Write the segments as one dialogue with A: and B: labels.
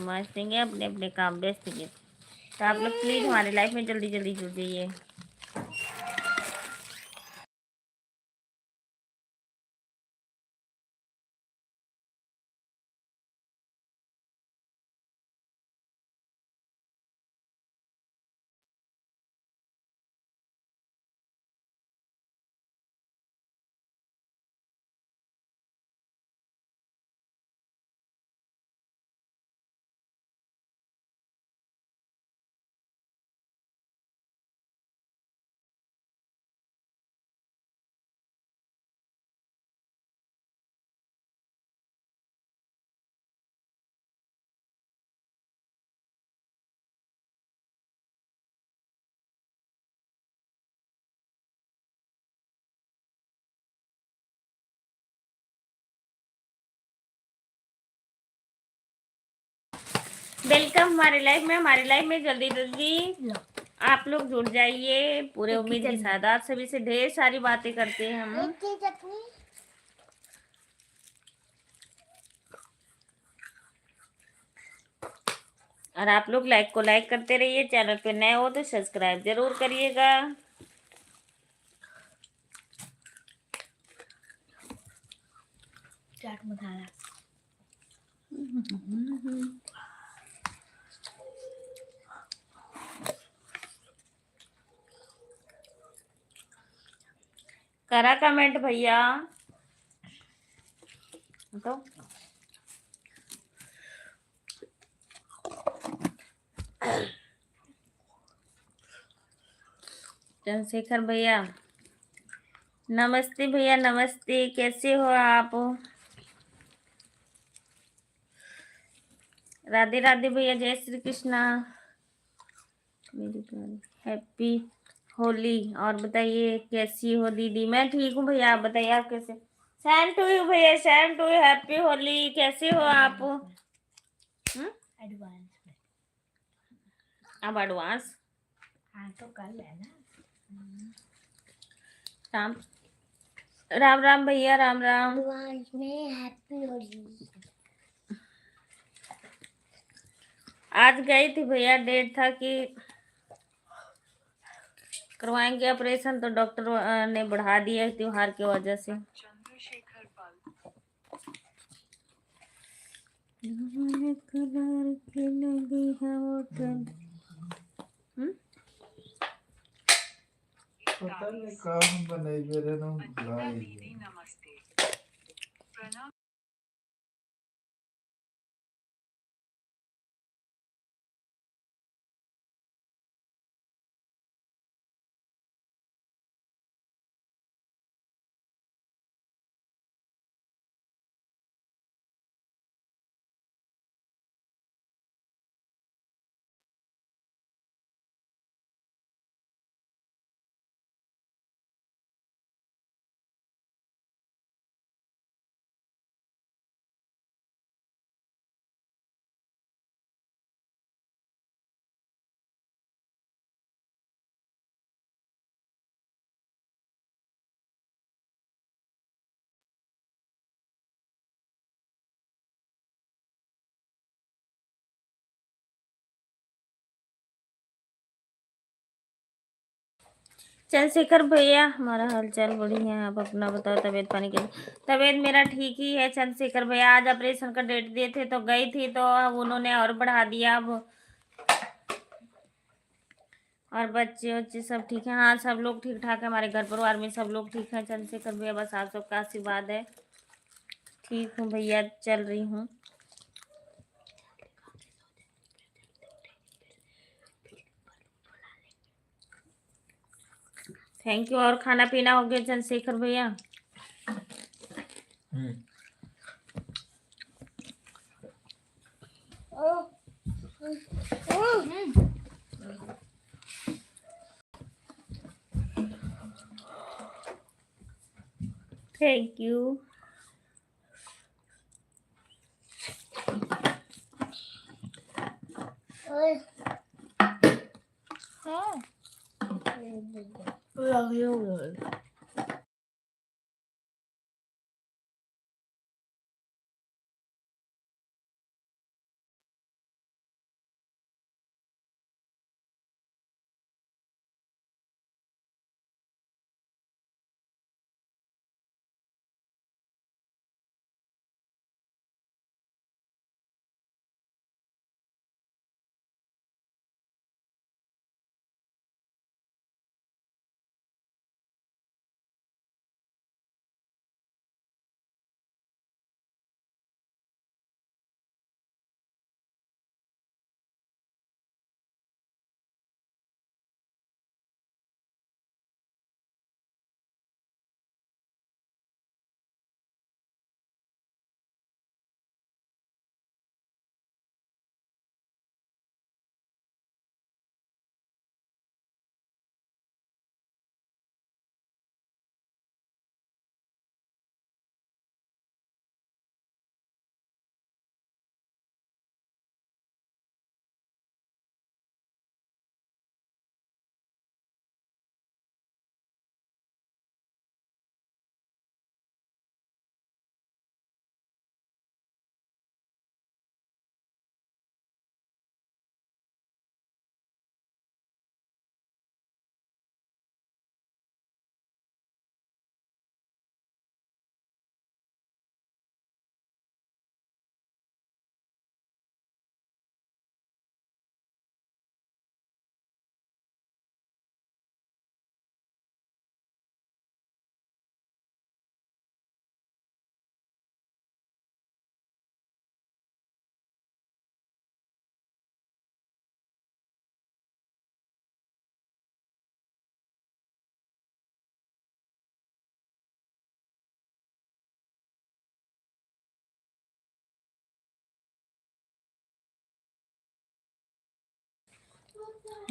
A: नमाज देंगे, अपने अपने काम व्यस्त होंगे। तो आप लोग प्लीज हमारे लाइफ में जल्दी जल्दी जुड़ जाइए। वेलकम हमारे लाइफ में। हमारे लाइफ में जल्दी जल्दी आप लोग जुड़ जाइए पूरे उम्मीद के साथ। आप सभी से ढेर सारी बातें करते हैं हम। और आप लोग लाइक को लाइक करते रहिए। चैनल पे नए हो तो सब्सक्राइब जरूर करिएगा।
B: चाट मसाला
A: करा कमेंट भैया तो। चंद्रशेखर भैया नमस्ते। भैया नमस्ते, कैसे हो आप? राधे राधे भैया, जय श्री कृष्णा मेरी प्यारी, हैप्पी होली। और बताइए कैसी हो दीदी? मैं ठीक हूँ भैया, आप बताइए आप कैसे? सेम टू यू भैया, same to you, happy Holi. कैसे हो आप?
B: एडवांस में।
A: अब एडवांस
B: हाँ तो कल है ना।
A: राम राम राम भैया, राम राम।
B: एडवांस में हैप्पी होली।
A: आज गई थी भैया, डेट था कि करवाएंगे ऑपरेशन, तो डॉक्टर ने बढ़ा दिया त्योहार की वजह से।
C: पता नहीं कहाँ बनाई मेरे नाम लाई।
A: चंद्रशेखर भैया हमारा हालचाल बढ़िया है, आप अपना बताओ। तबीयत पानी के तबीयत मेरा ठीक ही है चंद्रशेखर भैया। आज ऑपरेशन का डेट दिए थे तो गई थी, तो अब उन्होंने और बढ़ा दिया अब। और बच्चे बच्चे सब ठीक है? हाँ सब लोग ठीक ठाक है, हमारे घर परिवार में सब लोग ठीक है चंद्रशेखर भैया, बस आप सबका आशीर्वाद है। ठीक हूँ भैया, चल रही हूँ। Thank you. और खाना पीना हो गया चंद्रशेखर भैया? Thank you.
B: हाँ।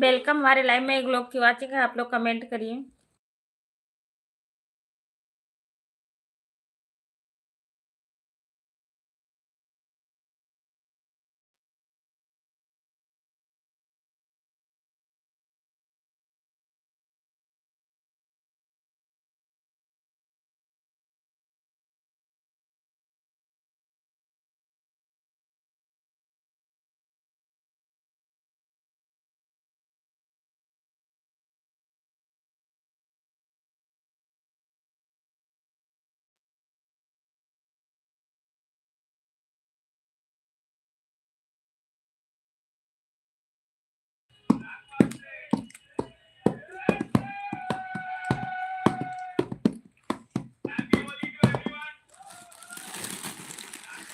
A: वेलकम हमारे लाइव में। एक लोग की वाचिंग है, आप लोग कमेंट करिए।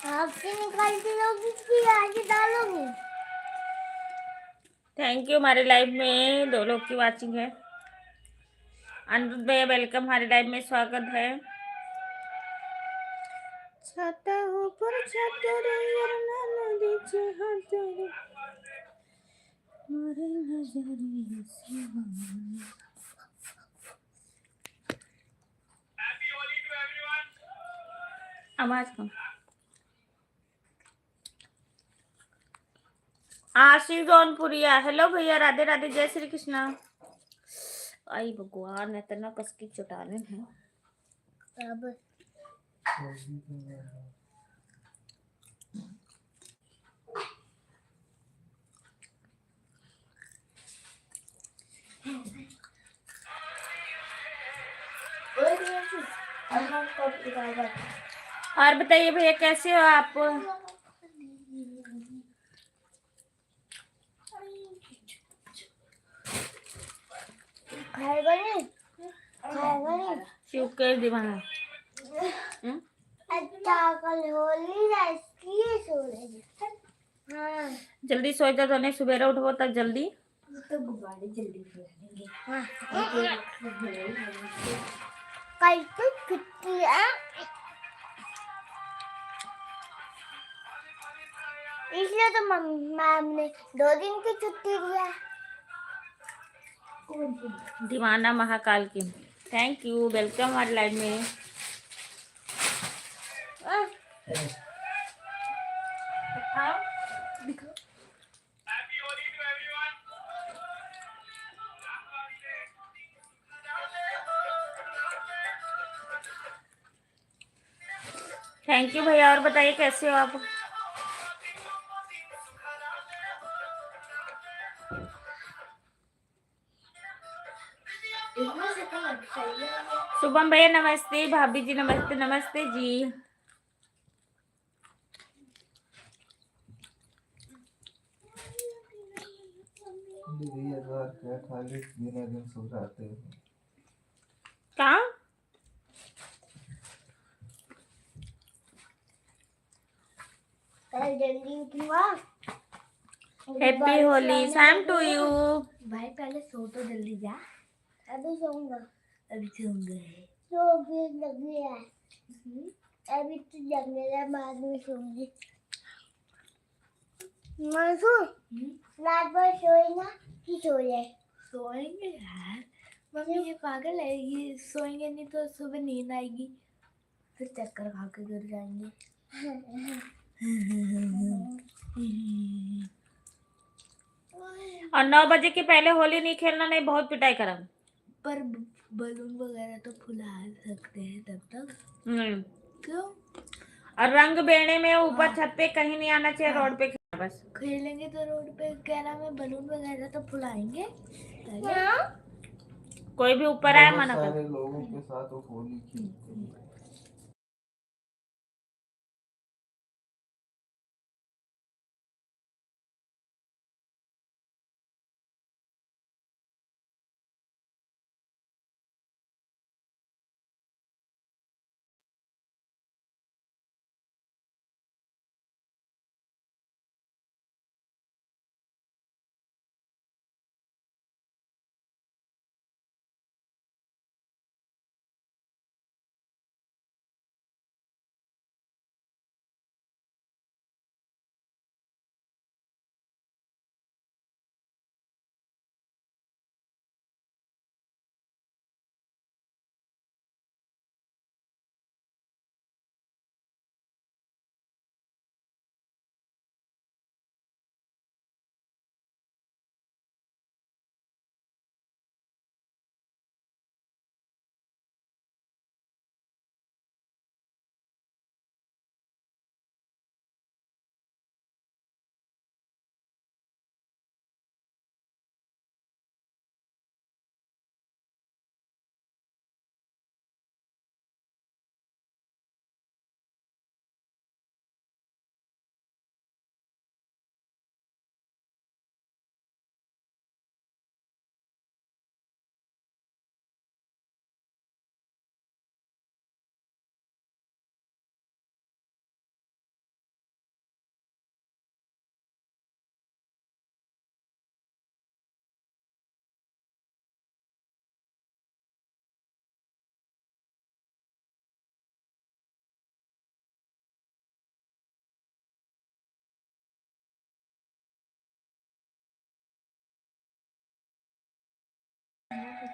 B: आपसे निकालती लोगी कि आगे डालोगी?
A: थैंक यू, हमारे लाइव में 2 लोग की वाचिंग है। अनिरुद्ध भैया वेलकम, हमारे लाइव में स्वागत है। छाता ऊपर छाता रे यार नदीचे हात रे मोरे नजरिए से आवाज कम। आशीष जौनपुरिया हेलो भैया, राधे राधे, जय श्री कृष्णा। आई भगवान, इतना कसकी चटाने हैं।
B: अब
A: और बताइए भैया कैसे हो आप?
B: खाएगा नहीं? खाएगा नहीं?
A: शिव के दीवाना।
B: अच्छा कल होली है इसलिए सो रही है। हाँ
A: जल्दी सो जाओ तो नहीं सुबह उठो तब जल्दी।
B: तो गुब्बारे जल्दी फुलाएंगे। हाँ कल तो छुट्टी है इसलिए तो मैम ने 2 दिन की छुट्टी दिया।
A: दीवाना महाकाल की। थैंक यू, वेलकम हमारे लाइव में।
B: दिखाओ।
A: थैंक यू भैया, और बताइए कैसे हो आप?
B: इसमें से कौन चाहिए?
A: शुभम भैया नमस्ते, भाभी जी नमस्ते, नमस्ते जी।
C: दीदी ये बार क्या खाली दिन सुधराते हैं।
A: कहाँ?
B: कल जल्दी उठूंगा।
A: Happy Holi, same to you.
B: भाई पहले सो तो जल्दी जा। अभी सोऊंगा। अभी सोऊंगा। तो भी लगी है। अभी तो जगने का बाद में सोऊंगी। मानसू रात भर सोए ना कि सोए? सोएंगे यार। मम्मी ये पागल है, ये सोएंगे नहीं तो सुबह नींद आएगी, फिर चक्कर खा के गिर जाएंगे।
A: और 9 बजे के पहले होली नहीं खेलना, नहीं बहुत पिटाई करा।
B: पर बलून वगैरह तो फुला सकते हैं तब तक। क्यों?
A: और रंग बेड़े में ऊपर छत पे कहीं नहीं आना चाहिए, रोड पे खेलना बस।
B: खेलेंगे तो रोड पे क्या नाम है, बलून वगैरह तो फुलाएंगे।
A: कोई भी ऊपर आया
C: बहुत
A: मना कर।
C: सारे लोगों के साथ वो होली खेलते हैं।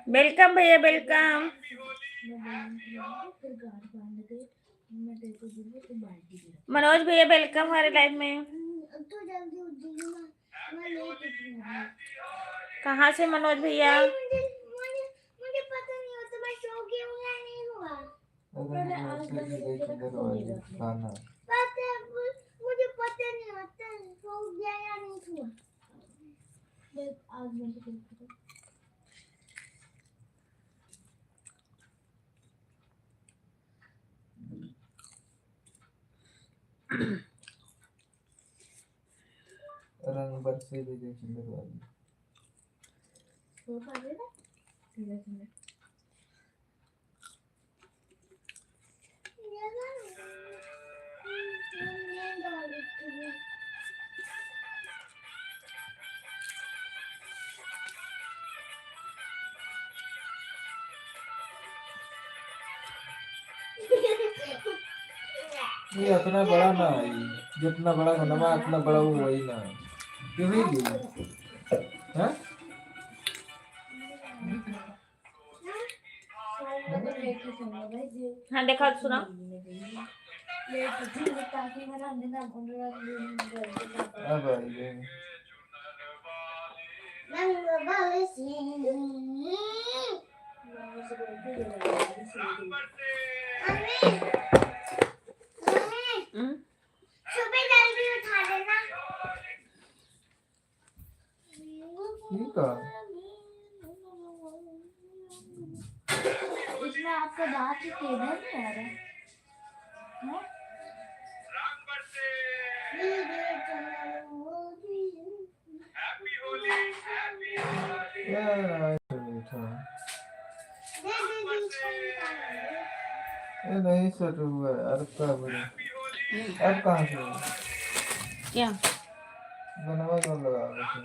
A: वेलकम भैया वेलकम।
B: फिर गाड़ बांध के मैं तेरे को दूंगी, तू बाल्टी दे रहा।
A: मनोज भैया वेलकम हमारे लाइफ में।
B: तू जल्दी उठ जाइए ना, मैं लेट उठूंगा।
A: कहाँ से मनोज भैया?
B: मुझे पता नहीं होता मैं सो गई हूँ या नहीं हुआ।
C: अगर मुझे दरवाजे खाना
B: मुझे पता नहीं होता सो गया या नहीं हुआ। देख आज मैं तो
C: रंग बरसे भी देखें दरवाजे।
B: सो पा रहे ना धीरे धीरे।
C: ये इतना बड़ा ना है, जितना बड़ा बनवा इतना बड़ा वो वही ना है। क्यों नहीं दी? हैं?
A: हाँ देखा सुना।
C: अब आइए।
B: सुबह जल्दी उठा देना।
C: ठीक है।
B: इसमें आपका दांत केबल नहीं आ रहा है?
C: यार मीठा। ये नहीं सेट हुआ है। अब क्या बोले? अब कहाँ से हुआ?
A: क्या
C: बनवा कौन लगा वैसे?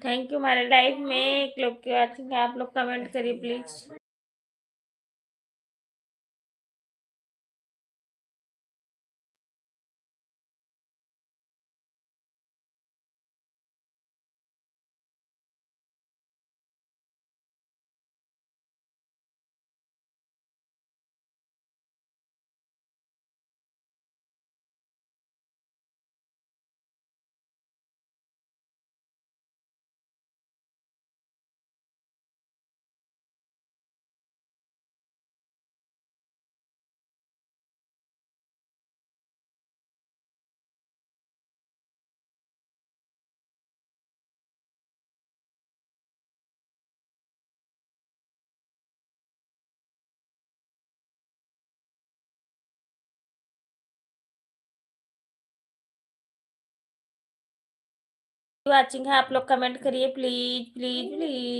A: Thank you. हमारे लाइव में एक लोग की वॉचिंग है, आप लोग कमेंट करिए प्लीज। वॉचिंग है, आप लोग कमेंट करिए प्लीज प्लीज प्लीज।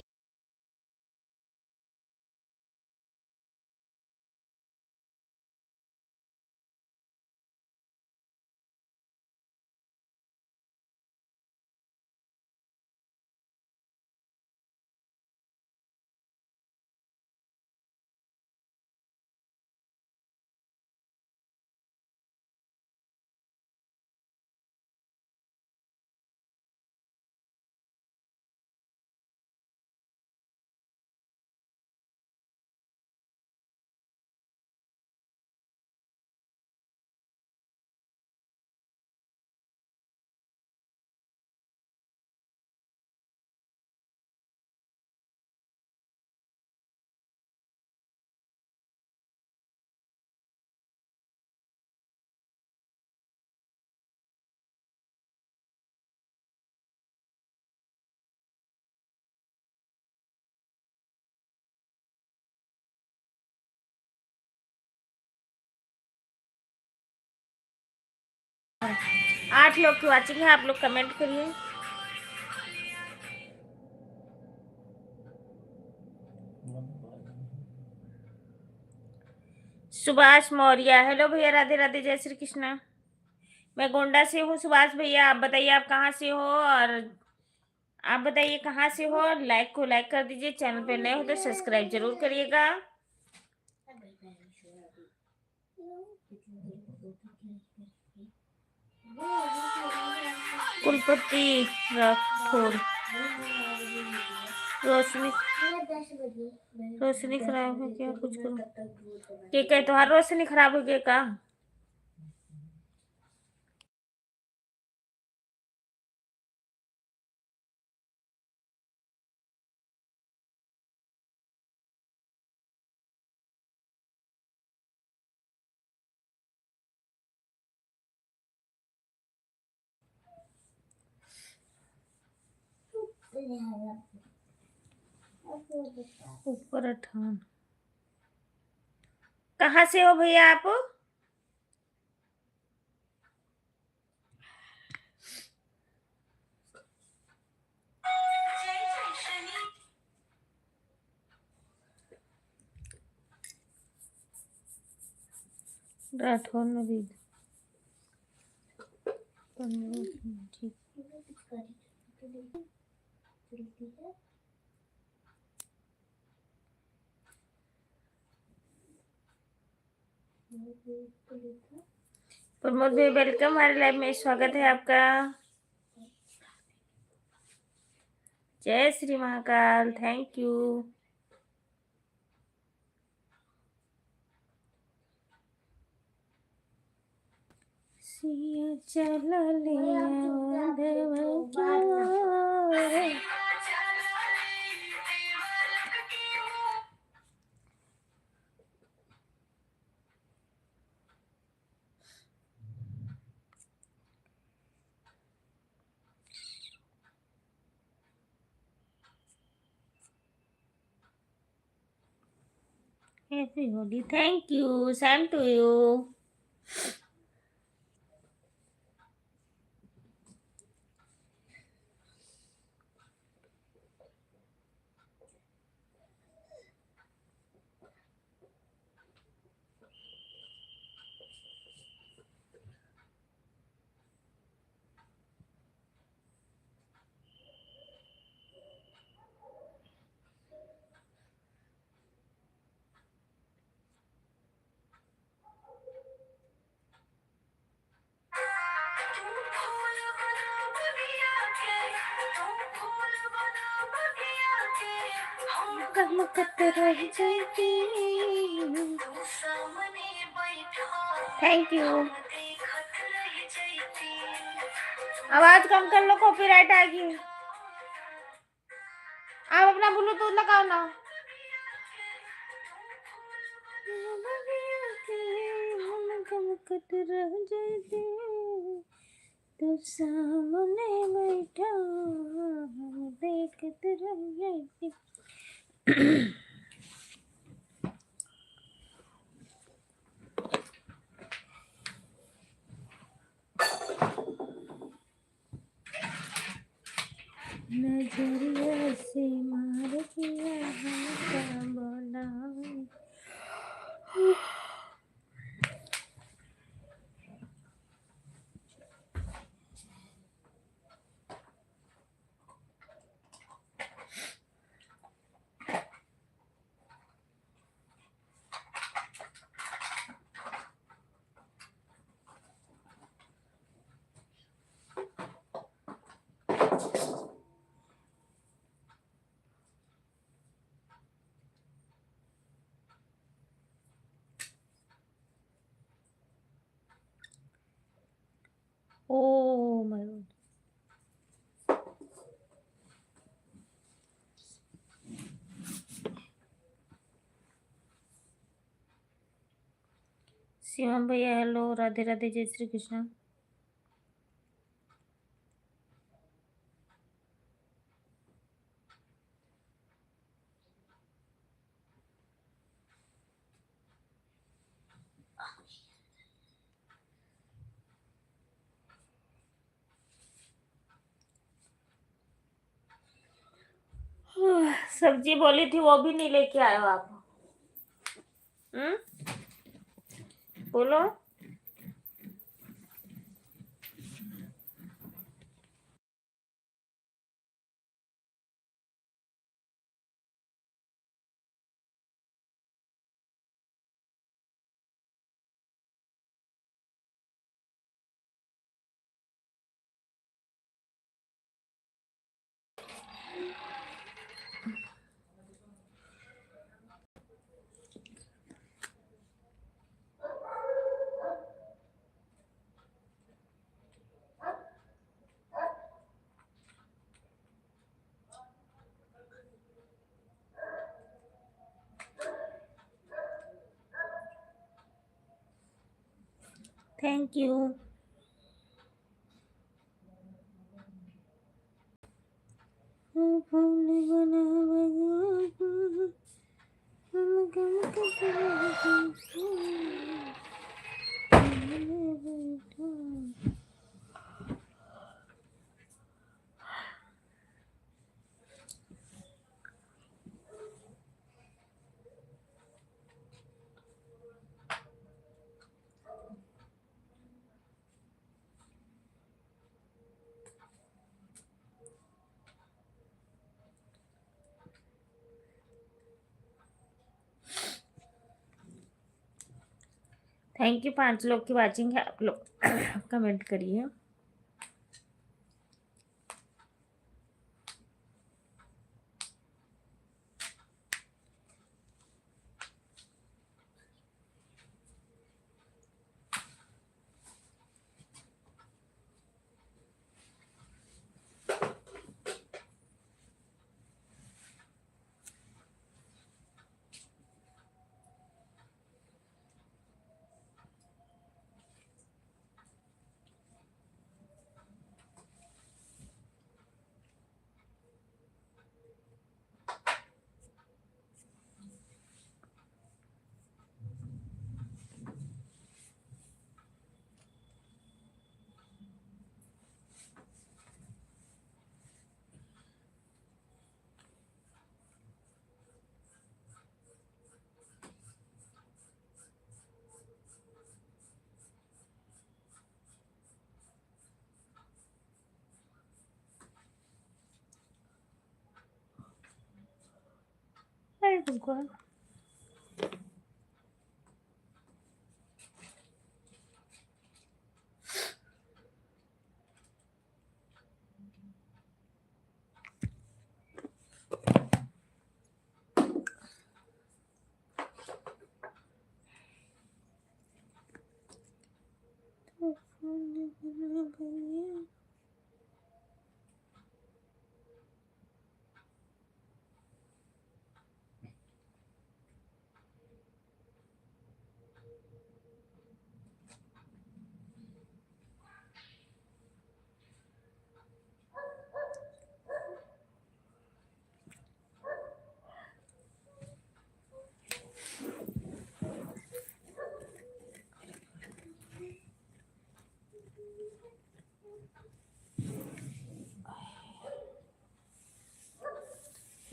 A: आठ लोग की वॉचिंग है, आप लोग कमेंट करिए। सुभाष मौर्य, हेलो भैया, राधे राधे, जय श्री कृष्णा। मैं गोंडा से हूँ सुभाष भैया, आप बताइए आप कहाँ से हो, और आप बताइए कहाँ से हो। लाइक को लाइक कर दीजिए, चैनल पे नए हो तो सब्सक्राइब जरूर करिएगा। कुलपति राठौर, रोशनी रोशनी खराब है क्या, कुछ करो। ठीक है, तुम्हारी रोशनी खराब हो गई का? ऊपर अठान, कहाँ से हो भैया आप? राठौर नवीन, ठीक। प्रमोद भाई वेलकम, हमारे लाइव में स्वागत है आपका। जय श्री महाकाल, थैंक यू। सिया चल लिया देव क्या। Happy Holi, thank you, same to you. Thank you. आवाज कम कर लो, कॉपीराइट आएगी। आप अपना ब्लूटूथ लगाओ ना। रह जाती तो सामने बैठा देखते रह जाती। नजरिया से मार दिया हमका बोला। Oh my god. शिवम भैया हेलो, राधे राधे, जय श्री कृष्ण। सब्जी बोली थी वो भी नहीं लेके आए हो आप। बोलो। Thank you. थैंक यू 5 लोग की वाचिंग है। आप लोग कमेंट करिए। अरे भगवान।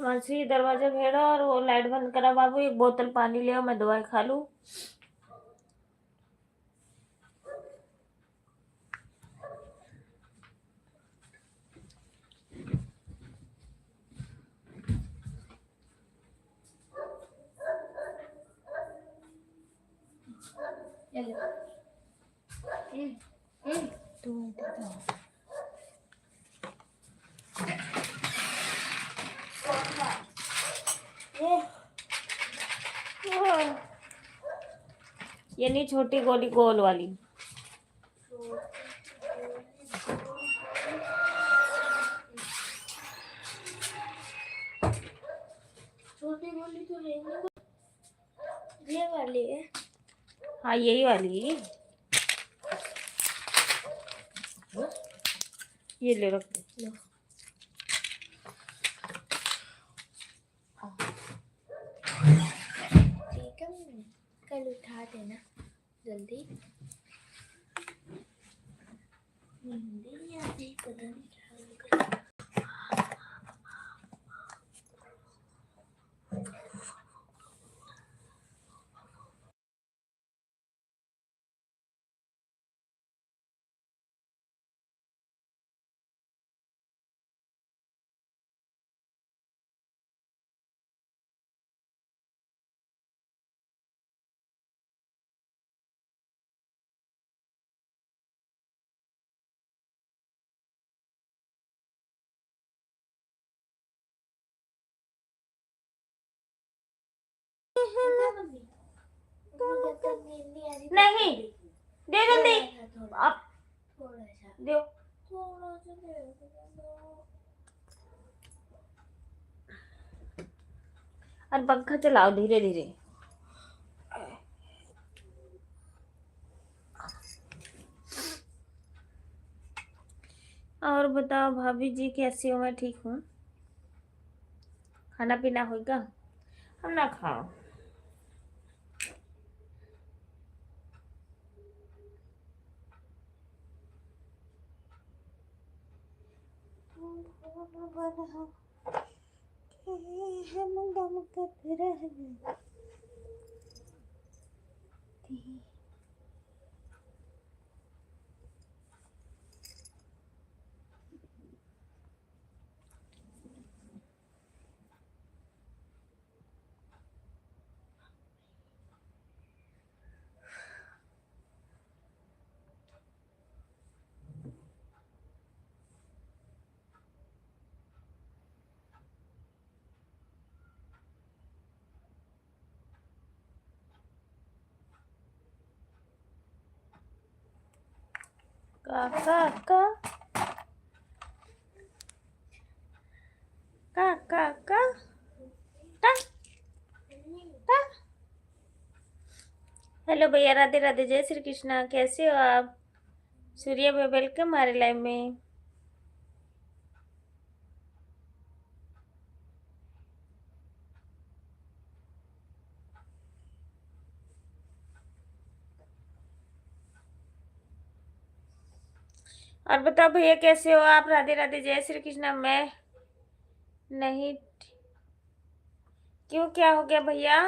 A: खांसी, दरवाजा घेरा और वो लाइट बंद करा। बाबू एक बोतल पानी ले आओ, मैं दवाई खा लूं।
B: तू इधर आओ।
A: ये नहीं, छोटी गोली गोल वाली।
B: छोटी गोली तो है नहीं, ये वाली है।
A: हाँ यही वाली, ये ले रख दे।
B: लो। ठीक है, कल उठा देना जल्दी। नींद नहीं आती, पता नहीं क्या होगा।
A: नहीं, दे जल्दी। अब
B: थोड़ा सा
A: दो।
B: थोड़ा सा दे दो।
A: और पंखा चलाओ धीरे धीरे। और बताओ भाभी जी कैसी हो? मैं ठीक हूँ। खाना पीना होगा? हम ना खाओ। हम गम करते रहना। काका का का टा टा। हेलो भैया, राधे राधे, जय श्री कृष्णा। कैसे हो आप? सूर्य भाई वेलकम हमारे लाइव में। और बताओ भैया कैसे हो आप? राधे राधे, जय श्री कृष्णा। मैं नहीं, क्यों, क्या हो गया भैया?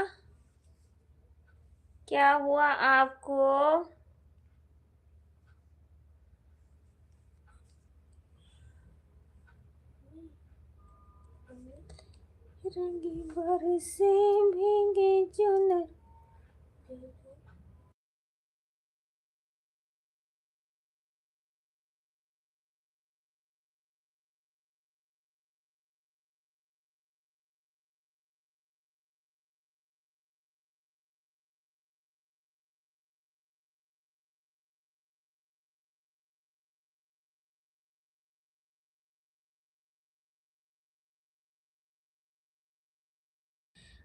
A: क्या हुआ आपको? रंगी बरसे भीगे चुनर।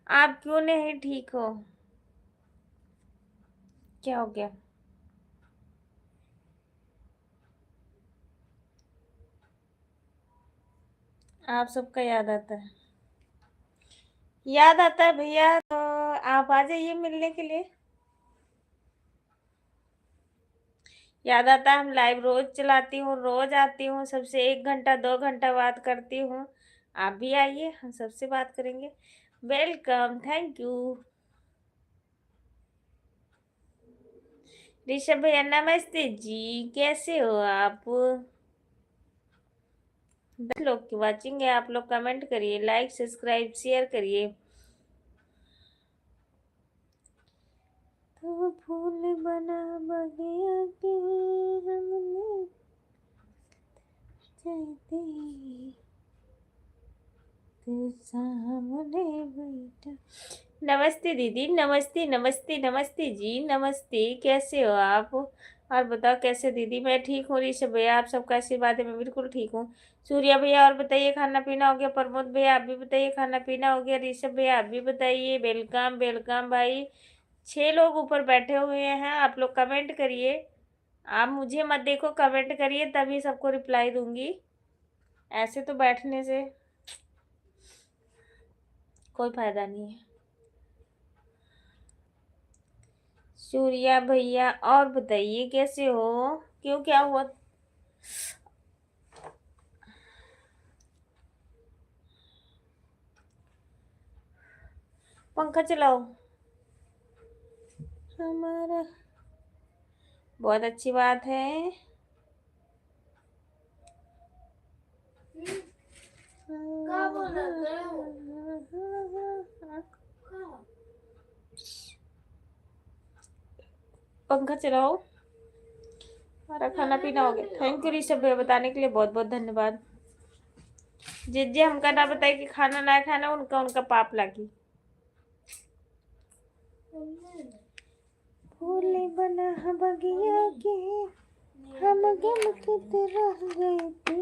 A: आप क्यों नहीं ठीक हो? क्या हो गया? आप सबका याद आता है, याद आता है भैया, तो आप आ जाइए मिलने के लिए। याद आता है, हम लाइव रोज चलाती हूँ, रोज आती हूँ, सबसे 1 घंटा 2 घंटा बात करती हूँ। आप भी आइए, हम सबसे बात करेंगे। Welcome, thank you. ऋषभ भैया नमस्ते जी, कैसे हो आप? 10 लोग की वाचिंग है, आप लोग कमेंट करिए, लाइक सब्सक्राइब शेयर करिए। तो फूल बना बगिया के हमने चाहते तू सामने बैठा। नमस्ते दीदी, नमस्ते नमस्ते नमस्ते जी, नमस्ते, कैसे हो आप? और बताओ कैसे दीदी? मैं ठीक हूँ ऋषभ भैया, आप सबका आशीर्वाद है, मैं बिल्कुल ठीक हूँ। सूर्या भैया और बताइए खाना पीना हो गया? प्रमोद भैया आप भी बताइए खाना पीना हो गया? ऋषभ भैया आप भी बताइए। वेलकम वेलकम भाई। 6 लोग ऊपर बैठे हुए हैं, आप लोग कमेंट करिए। आप मुझे मत देखो, कमेंट करिए तभी सबको रिप्लाई दूंगी। ऐसे तो बैठने से कोई फायदा नहीं है। सूर्या भैया और बताइए कैसे हो? क्यों, क्या हुआ? पंखा चलाओ। हमारा बहुत अच्छी बात है।
B: क्या बोल रहे हो?
A: पंखा चलाओ। हमारा खाना पीना हो गया। थैंक यू ऋषभ भैया, बताने के लिए बहुत बहुत धन्यवाद। जिज्जे हमका ना बताए कि खाना ना खाना, उनका उनका पाप लागी। फूले बना बगिया के हम गम के रह गए थे,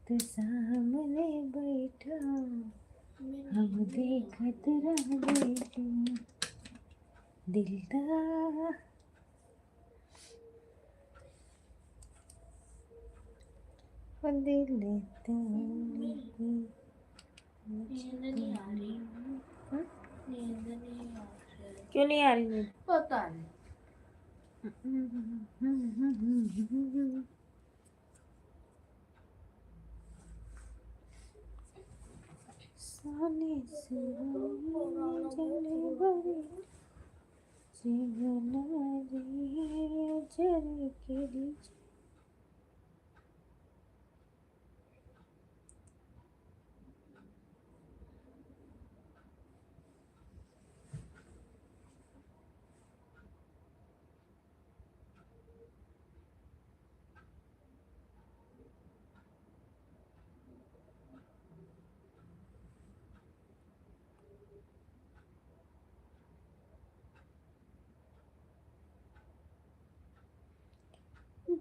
A: तू सामने बैठा हम देखत रह गए थे। दिलदार हो दिल
B: नींद नहीं आ रही।
A: हाँ?
B: नींद नहीं आ रही।
A: क्यों नहीं आ रही नींद?
B: पता नहीं।
A: सोने से जले बड़ी जीवन रे जरे के नीचे।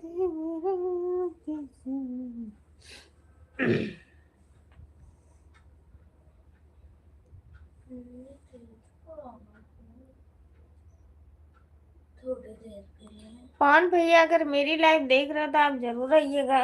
A: देवरा कैसे
B: थोड़ी देर के लिए।
A: पवन भैया अगर मेरी लाइव देख रहे हो तो आप जरूर आइएगा।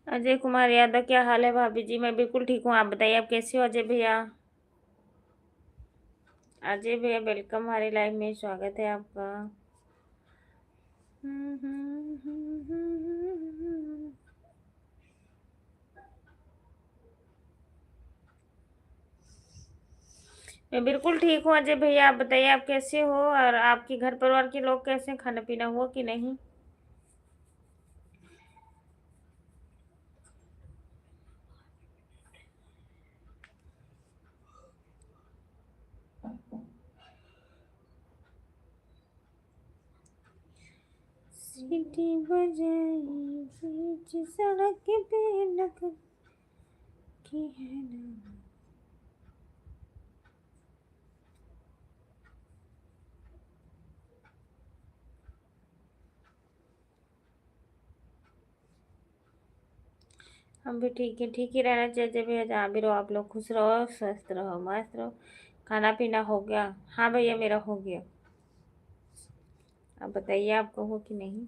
A: अजय कुमार यादव, क्या हाल है भाभी जी? मैं बिल्कुल ठीक हूँ, आप बताइए आप कैसे हो अजय भैया? अजय भैया वेलकम, हमारे लाइव में स्वागत है आपका। मैं बिल्कुल ठीक हूँ अजय भैया, आप बताइए आप कैसे हो और आपके घर परिवार के लोग कैसे हैं? खाना पीना हुआ कि नहीं? सीटी बजाई बीच सड़क पे लग की है ना। हम भी ठीक ही रहना चाहिए भैया, जहाँ भी रहो आप लोग खुश रहो, स्वस्थ रहो, मस्त रहो। खाना पीना हो गया? हाँ भैया मेरा हो गया। अब बताइए आपको हो कि नहीं?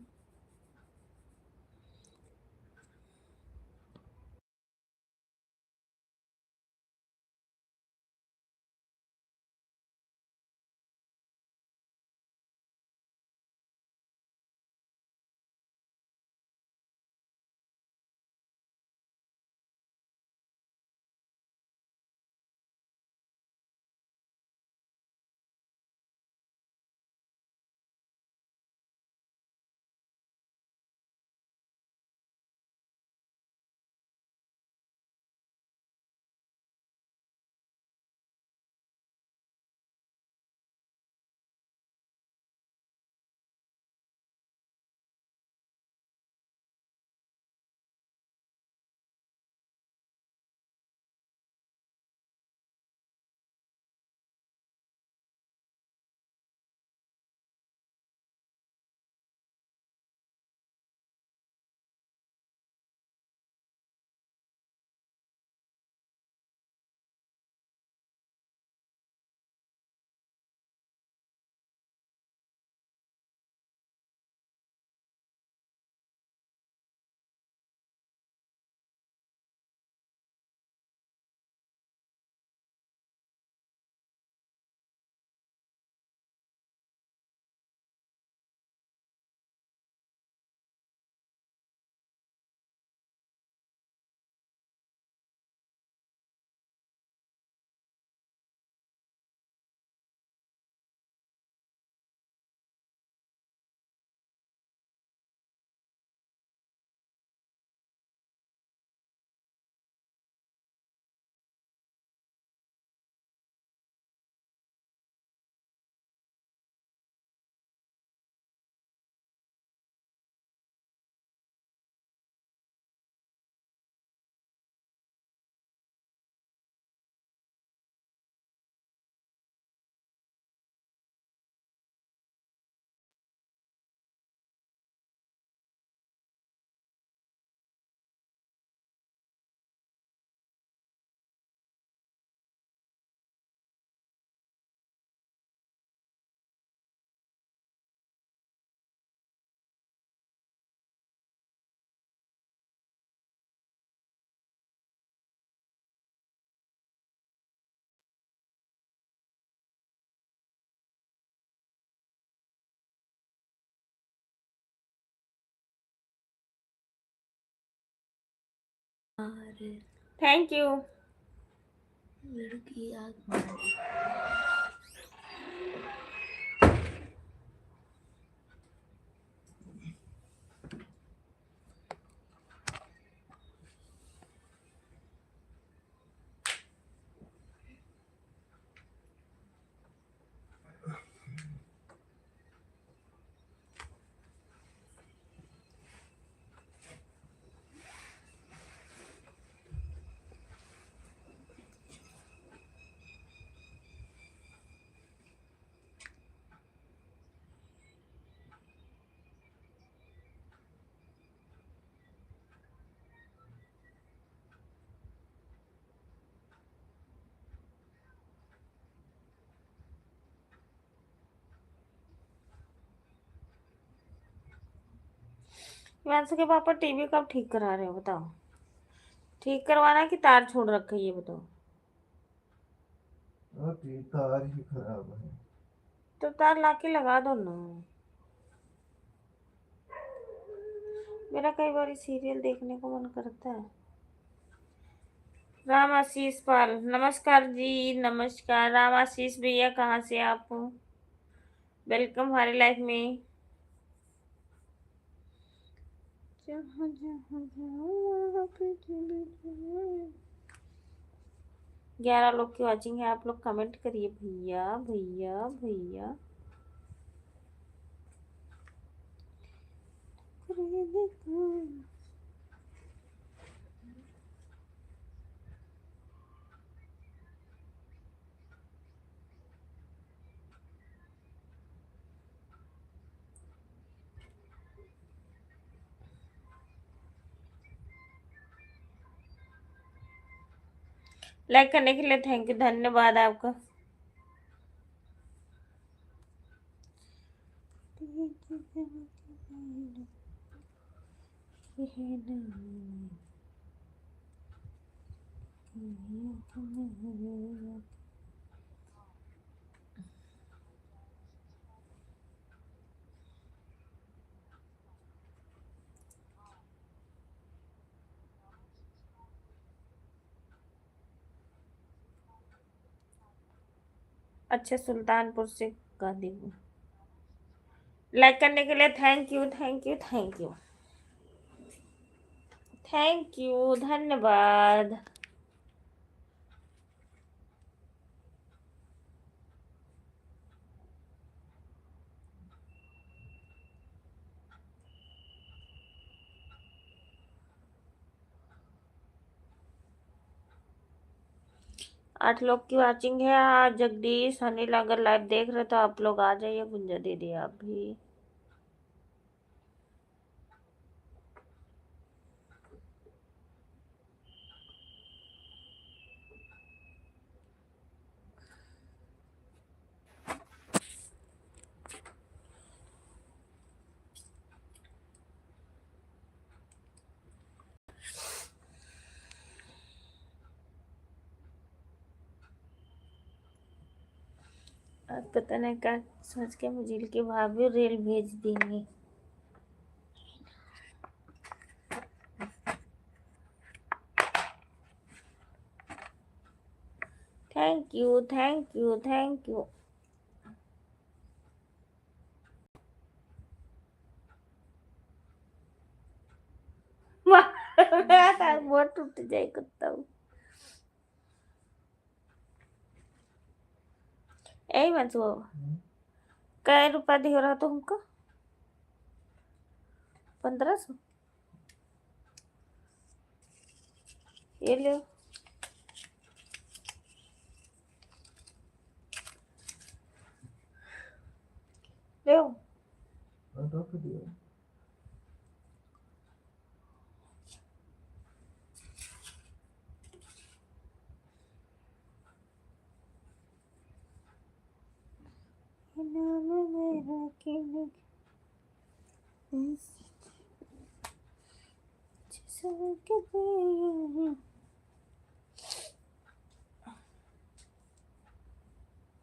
B: और
A: थैंक यू।
B: लड़की आग मारी।
A: वैसे के पापा टीवी कब ठीक करा रहे हो बताओ? ठीक करवाना कि तार छोड़ रखा है ये बताओ?
C: तार ही खराब है।
A: तो तार लाके लगा दो ना। मेरा कई बार सीरियल देखने को मन करता है। राम आशीष पाल, नमस्कार जी, नमस्कार। राम आशीष भैया कहाँ से आप? वेलकम हमारी लाइफ में। जहाँ जहाँ जाऊँ वहाँ पे चले 11 लोग की वॉचिंग है, आप लोग कमेंट करिए भैया भैया भैया। लाइक करने के लिए थैंक यू, धन्यवाद आपका। अच्छा, सुल्तानपुर से गाजीपुर। लाइक करने के लिए thank you, thank you, thank you, thank you, धन्यवाद। आठ लोग की वाचिंग है आज। जगदीश, अनिल अगर लाइव देख रहे तो आप लोग आ जाइए। गुंजा दीदी आप भी। आज पता नहीं क्या सोच के मुझे की भाभी रील भेज देंगे। Thank you, thank you, thank you. बहुत टूट जाए कुत्ता। यही मंसू कै रुपया दे रहा तो हमको 1500। ये ले ले।
C: रख दिया।
A: नाम मेरा किन के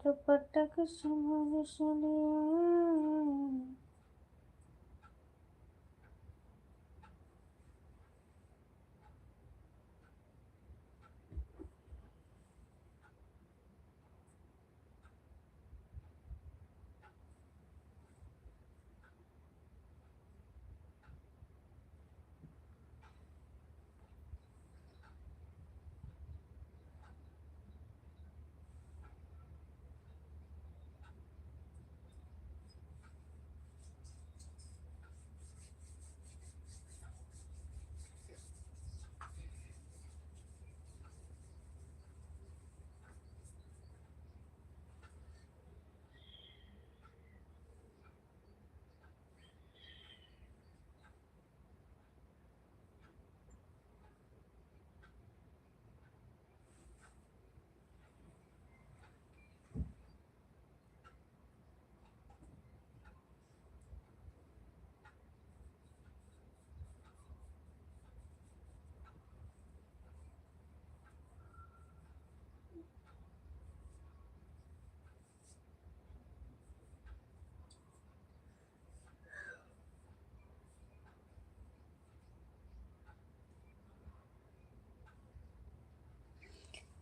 A: तो पटक समान सुनिया।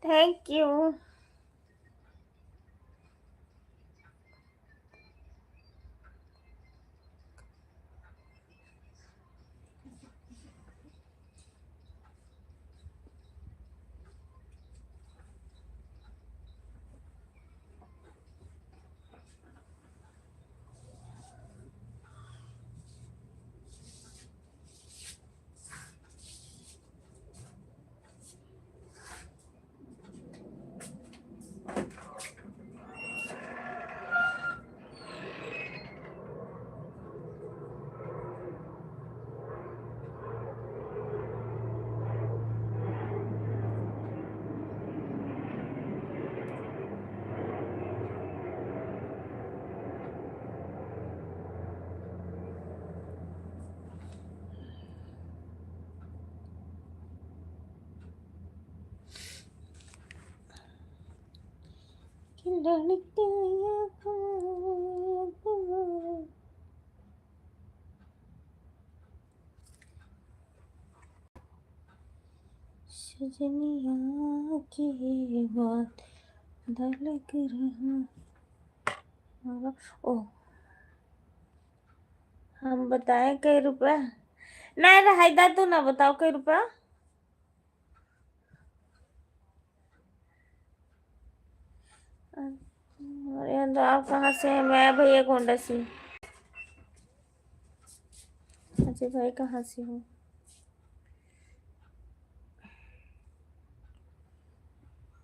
A: Thank you. कि लड़कियां को सजनिया की बात लग रहा। ओ हम बताएं कई रुपए? नहीं रहाइदा तू ना बताओ कई रुपया। अरे तो आप कहाँ से हैं? मैं भैया गोंडा से। अजय भाई कहाँ से हो?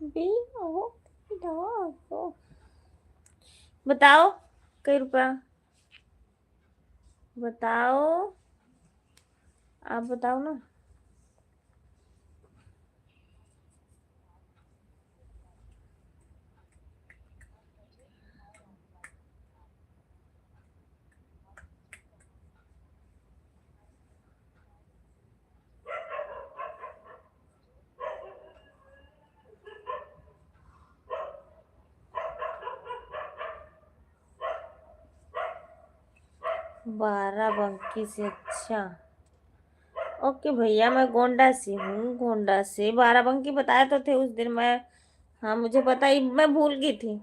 A: बी ओ दो बताओ कई रुपया बताओ। आप बताओ ना। बाराबंकी से? अच्छा ओके भैया, मैं गोंडा से हूँ। गोंडा से बाराबंकी बताया तो थे उस दिन मैं। हाँ मुझे पता ही, मैं भूल गई थी।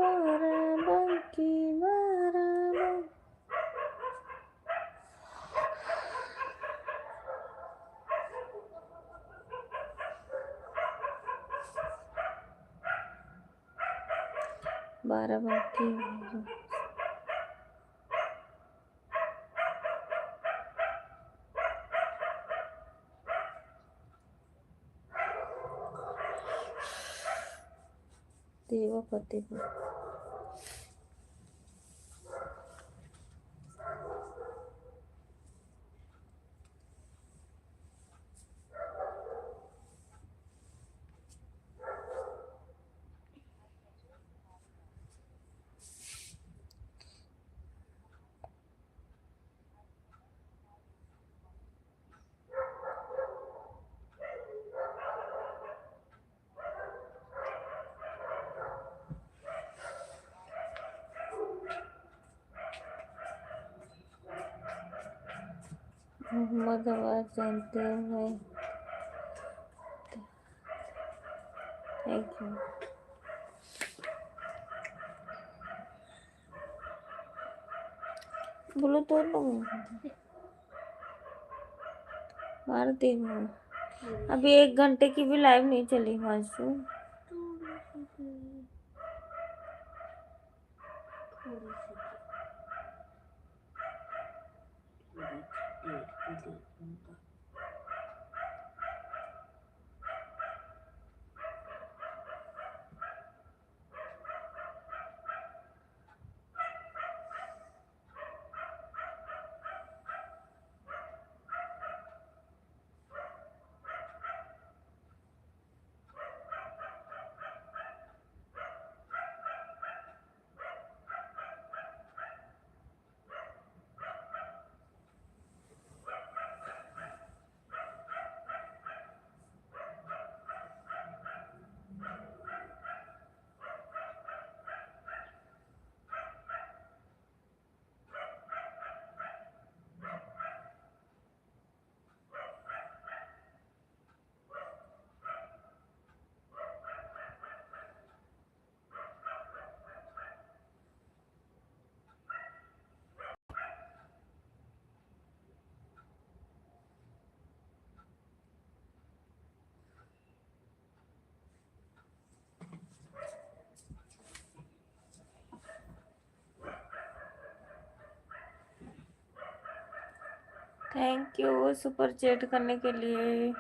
A: बाराबंकी बाराबंकी। बाराबंकी देवा फतेहपुर। मोहम्मदाबाद जानते हैं? Thank you. बोलो तो मारती हूँ। अभी 1 घंटे की भी लाइव नहीं चली मानसू। थैंक यू सुपर चैट करने के लिए।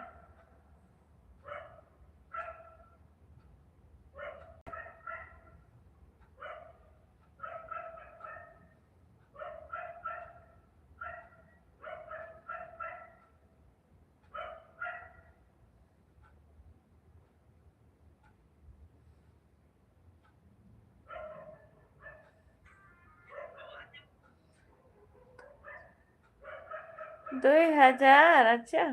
A: दो हजार? अच्छा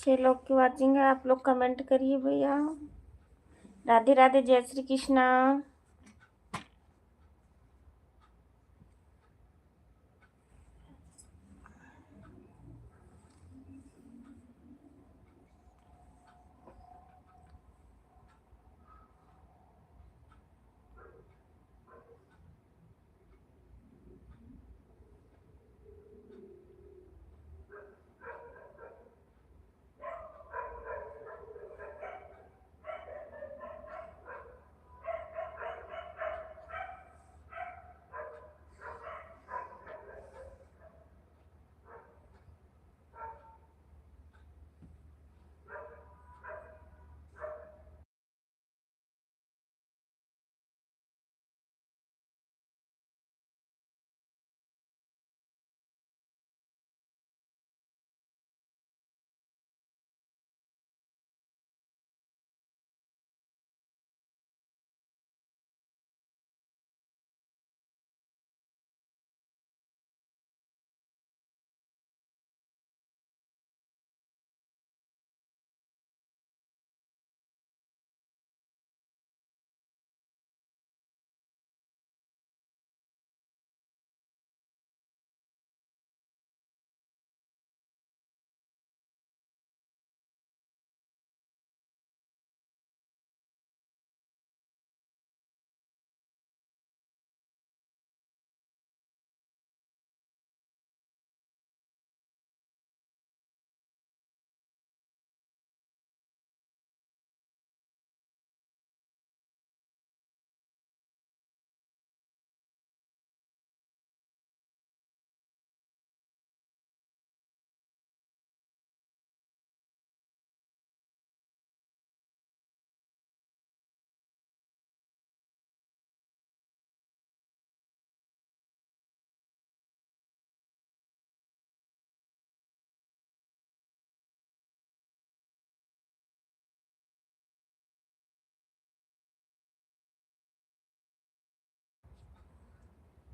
A: 6 लोग की वॉचिंग है, आप लोग कमेंट करिए भैया। राधे राधे, जय श्री कृष्णा।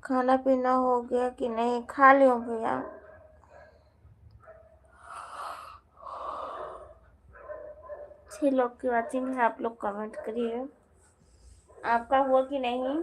A: खाना पीना हो गया कि नहीं? खा लियो भैया। 6 लोग की वॉचिंग है, आप लोग कमेंट करिए आपका हुआ कि नहीं।